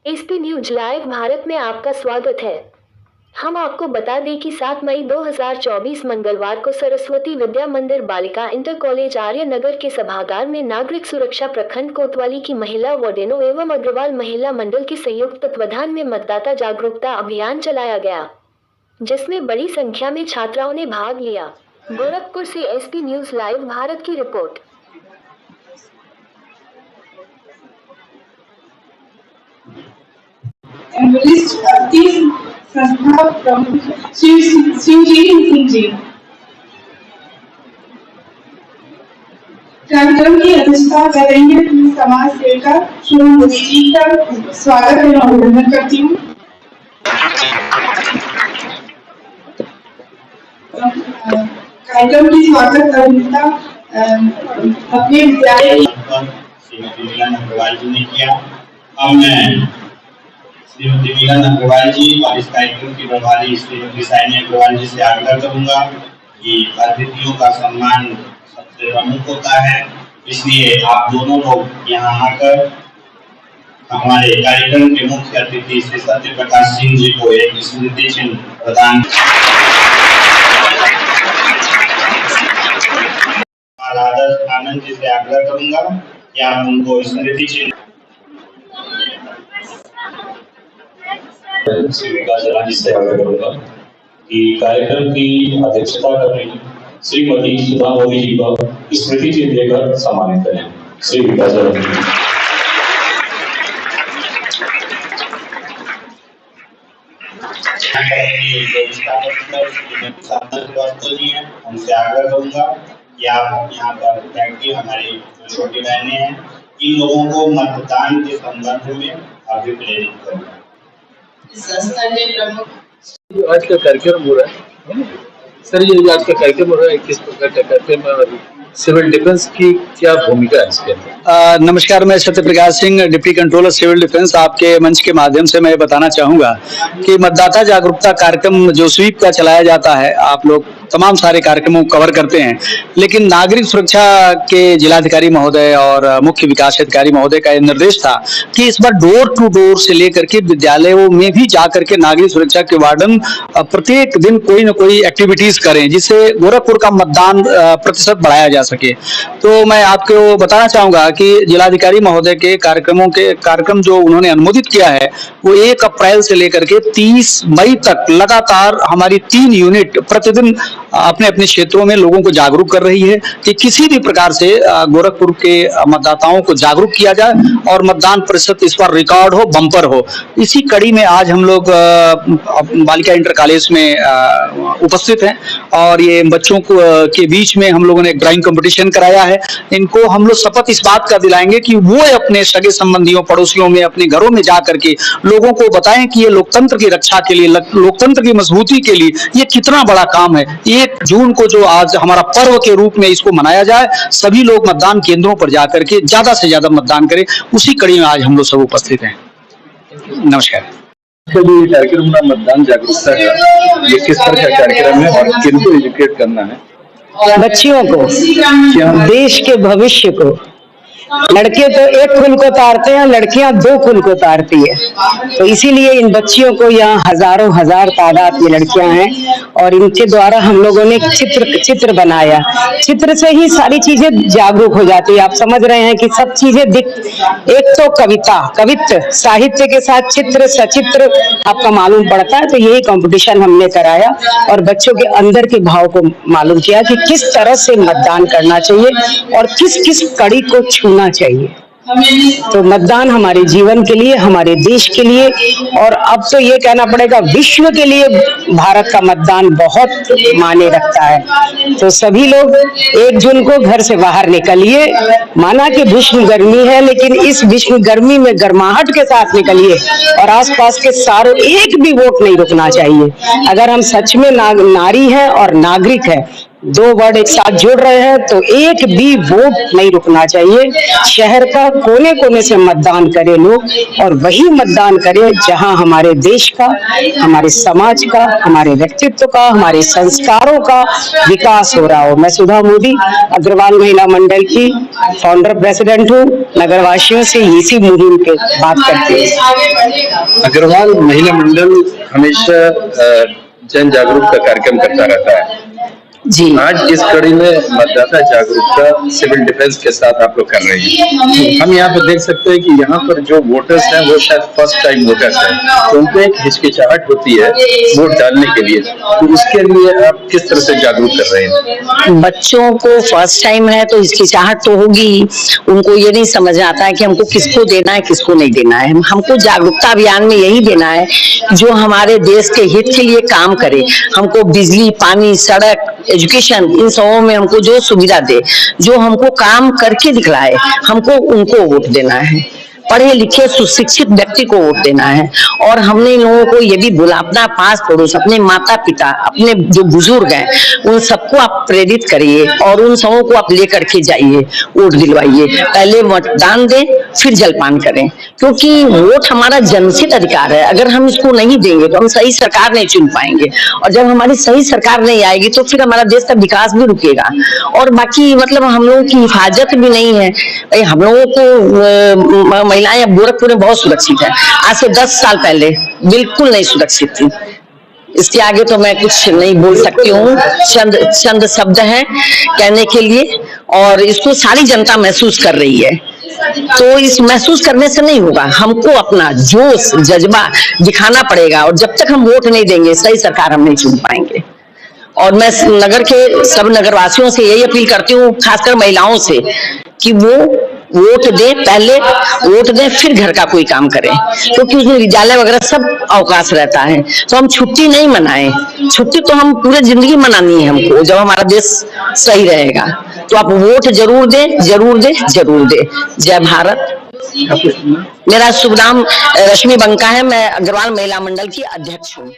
SP news live Bharat में आपका स्वागत है। हम आपको बता दें कि 7 मई 2024 मंगलवार को सरस्वती विद्या मंदिर बालिका इंटर कॉलेज आर्य नगर के सभागार में नागरिक सुरक्षा प्रखंड कोतवाली की महिला वार्डनों एवं अग्रवाल महिला मंडल के संयुक्त तत्वाधान में मतदाता जागरूकता अभियान चलाया गया, जिसमें बड़ी संख्या में छात्राओं ने भाग लिया। गोरखपुर से एसपी न्यूज लाइव भारत की रिपोर्ट। संस्था प्रमुख शिवजी सिंह जी कार्यक्रम की अध्यक्षता करेंगे। समाज सेविका शुभम मोदी जी का स्वागत एवं अभिनंदन करती हूँ। कार्यक्रम की स्वागत अभिनेता अपने विद्यालय श्रीमती मीलन अग्रवाल जी ने किया। अब मैं श्रीमती मीलन अग्रवाल जी और इस कार्यक्रम की प्रभारी श्रीमती साइनी अग्रवाल जी से आग्रह करूंगा कि अतिथियों का सम्मान सबसे प्रमुख होता है, इसलिए आप दोनों लोग यहाँ आकर हमारे कार्यक्रम के मुख्य अतिथि श्री सत्य प्रकाश सिंह जी को एक स्मृति चिन्ह प्रदान आनंद जी से आग्रह करूंगा कि आप उनको स्मृति चिन्ह से आग्रह करूंगा कि कार्यक्रम की अध्यक्षता कर रही श्रीमती सुधा मोदी जी को स्मृति चिन्ह देकर सम्मानित करें। श्री विकास उनसे आग्रह करूंगा कि आप यहाँ पर बैठिए। हमारी छोटी बहनें हैं, इन लोगों को मतदान के संदर्भ में अभिप्रेरित करें। संस्था के प्रमुख आज का कार्यक्रम हो रहा है सर, ये आज का कार्यक्रम हो रहा है, किस प्रकार का कार्यक्रम है और सिविल डिफेंस की क्या भूमिका है इसके अंदर? नमस्कार, मैं Satya Prakash Singh, deputy controller civil defence. आपके मंच के माध्यम से मैं बताना चाहूंगा कि मतदाता जागरूकता कार्यक्रम जो स्वीप का चलाया जाता है, आप लोग तमाम सारे कार्यक्रमों को कवर करते हैं, लेकिन नागरिक सुरक्षा के जिलाधिकारी महोदय और मुख्य विकास अधिकारी महोदय का यह निर्देश था कि इस बार डोर टू डोर से लेकर के विद्यालयों में भी जाकर के नागरिक सुरक्षा के वार्डन प्रत्येक दिन कोई न कोई एक्टिविटीज करें, जिससे गोरखपुर का मतदान प्रतिशत बढ़ाया जा सके। तो मैं आपको बताना चाहूंगा कि जिलाधिकारी महोदय के कार्यक्रम जो उन्होंने अनुमोदित किया है, वो 1 अप्रैल से लेकर के 30 मई तक लगातार हमारी 3 यूनिट प्रतिदिन अपने अपने क्षेत्रों में लोगों को जागरूक कर रही है कि किसी भी प्रकार से गोरखपुर के मतदाताओं को जागरूक किया जाए और मतदान प्रतिशत इस बार रिकॉर्ड हो, बम्पर हो। इसी कड़ी में आज हम लोग बालिका इंटर कॉलेज में उपस्थित हैं और ये बच्चों को के बीच में हम लोगों ने एक ड्राइंग कंपटीशन कराया है। इनको हम लोग शपथ इस बात का दिलाएंगे कि वो अपने सगे संबंधियों, पड़ोसियों में, अपने घरों में जा करके लोगों को बताएं कि ये लोकतंत्र की रक्षा के लिए, लोकतंत्र की मजबूती के लिए ये कितना बड़ा काम है। 1 जून को जो आज हमारा पर्व के रूप में इसको मनाया जाए, सभी लोग मतदान केंद्रों पर जाकर के ज्यादा से ज्यादा मतदान करें। उसी कड़ी में आज हम लोग सब उपस्थित हैं। नमस्कार। कार्यक्रम का मतदान जागरूकता का ये किस तरह का कार्यक्रम है और किनको एजुकेट करना है? बच्चियों को, देश के भविष्य को। लड़के तो 1 कुल को तारते हैं, लड़कियां 2 कुल को तारती है, तो इसीलिए इन बच्चियों को यहाँ हजारों हजार तादाद में लड़कियां हैं और इनके द्वारा हम लोगों ने चित्र बनाया। चित्र से ही सारी चीजें जागरूक हो जाती है। आप समझ रहे हैं कि सब चीजें एक तो कवित्व साहित्य के साथ चित्र सचित्र आपका मालूम पड़ता है। तो यही कंपटीशन हमने कराया और बच्चों के अंदर के भाव को मालूम किया कि किस तरह से मतदान करना चाहिए और किस किस कड़ी को छूना चाहिए। तो मतदान हमारे जीवन के लिए, हमारे देश के लिए और अब तो ये कहना पड़ेगा विश्व के लिए भारत का मतदान बहुत मायने रखता है। तो सभी लोग 1 जून को घर से बाहर निकलिए। माना कि भीषण गर्मी है, लेकिन इस भीषण गर्मी में गर्माहट के साथ निकलिए और आसपास के सारों एक भी वोट नहीं रुकना चाहिए। अगर हम सच में नारी हैं और नागरिक है दो वर्ड एक साथ जुड़ रहे हैं तो एक भी वोट नहीं रुकना चाहिए। शहर का कोने कोने से मतदान करें लोग, और वही मतदान करें जहां हमारे देश का, हमारे समाज का, हमारे व्यक्तित्व का, हमारे संस्कारों का विकास हो रहा हो। मैं सुधा मोदी, अग्रवाल महिला मंडल की फाउंडर प्रेसिडेंट हूँ। नगरवासियों से इसी मुहिम पे बात करती हूँ। अग्रवाल महिला मंडल हमेशा जन जागरूकता कार्यक्रम करता रहता है। जी, आज इस कड़ी में मतदाता जागरूकता सिविल डिफेंस के साथ आप लोग कर रहे हैं। हम यहाँ पर देख सकते हैं कि यहाँ पर जो वोटर्स हैं वो शायद फर्स्ट टाइम वोटर्स हैं, तो उनको एक हिचकिचाहट होती है वोट डालने के लिए, तो उसके लिए आप किस तरह से जागरूक कर रहे हैं? बच्चों को फर्स्ट टाइम है तो हिचकिचाहट तो होगी। उनको ये नहीं समझ आता है कि हमको किसको देना है, किसको नहीं देना है। हमको जागरूकता अभियान में यही देना है जो हमारे देश के हित के लिए काम करे। हमको बिजली, पानी, सड़क, एजुकेशन, इन सबों में हमको जो सुविधा दे, जो हमको काम करके दिखलाए, हमको उनको वोट देना है। पढ़े लिखे सुशिक्षित व्यक्ति को वोट देना है। और हमने इन लोगों को ये भी बोला, अपना पास पड़ोस, अपने माता पिता, अपने जो बुजुर्ग हैं, उन सबको आप प्रेरित करिए और उन सबों को आप लेकर के जाइए, वोट दिलवाइए। पहले मतदान दें, फिर जलपान करें, क्योंकि वोट हमारा जन्मसिद्ध अधिकार है। अगर हम इसको नहीं देंगे तो हम सही सरकार नहीं चुन पाएंगे, और जब हमारी सही सरकार नहीं आएगी तो फिर हमारा देश का विकास भी रुकेगा। और बाकी मतलब हम लोगों की हिफाजत भी नहीं है। हम लोगों को महिलाएं अब गोरखपुर में बहुत सुरक्षित है, आज से 10 साल पहले बिल्कुल नहीं सुरक्षित थी। इसके आगे तो मैं कुछ नहीं बोल सकती हूँ। चंद शब्द हैं कहने के लिए, और इसको सारी जनता महसूस कर रही है। तो इस महसूस करने से नहीं होगा, हमको अपना जोश जज्बा दिखाना पड़ेगा, और जब तक हम वोट नहीं देंगे सही सरकार हम नहीं चुन पाएंगे। और मैं नगर के सब नगरवासियों से यही अपील करती हूँ, खासकर महिलाओं से, कि वो वोट दे, पहले वोट दे फिर घर का कोई काम करें, क्योंकि उसमें विद्यालय वगैरह सब अवकाश रहता है। तो हम छुट्टी नहीं मनाएं, छुट्टी तो हम पूरे जिंदगी मनानी है हमको, जब हमारा देश सही रहेगा। तो आप वोट जरूर दें, जरूर दें, जरूर दें। जय भारत। मेरा शुभ नाम रश्मि बंका है, मैं अग्रवाल महिला मंडल की अध्यक्ष हूँ।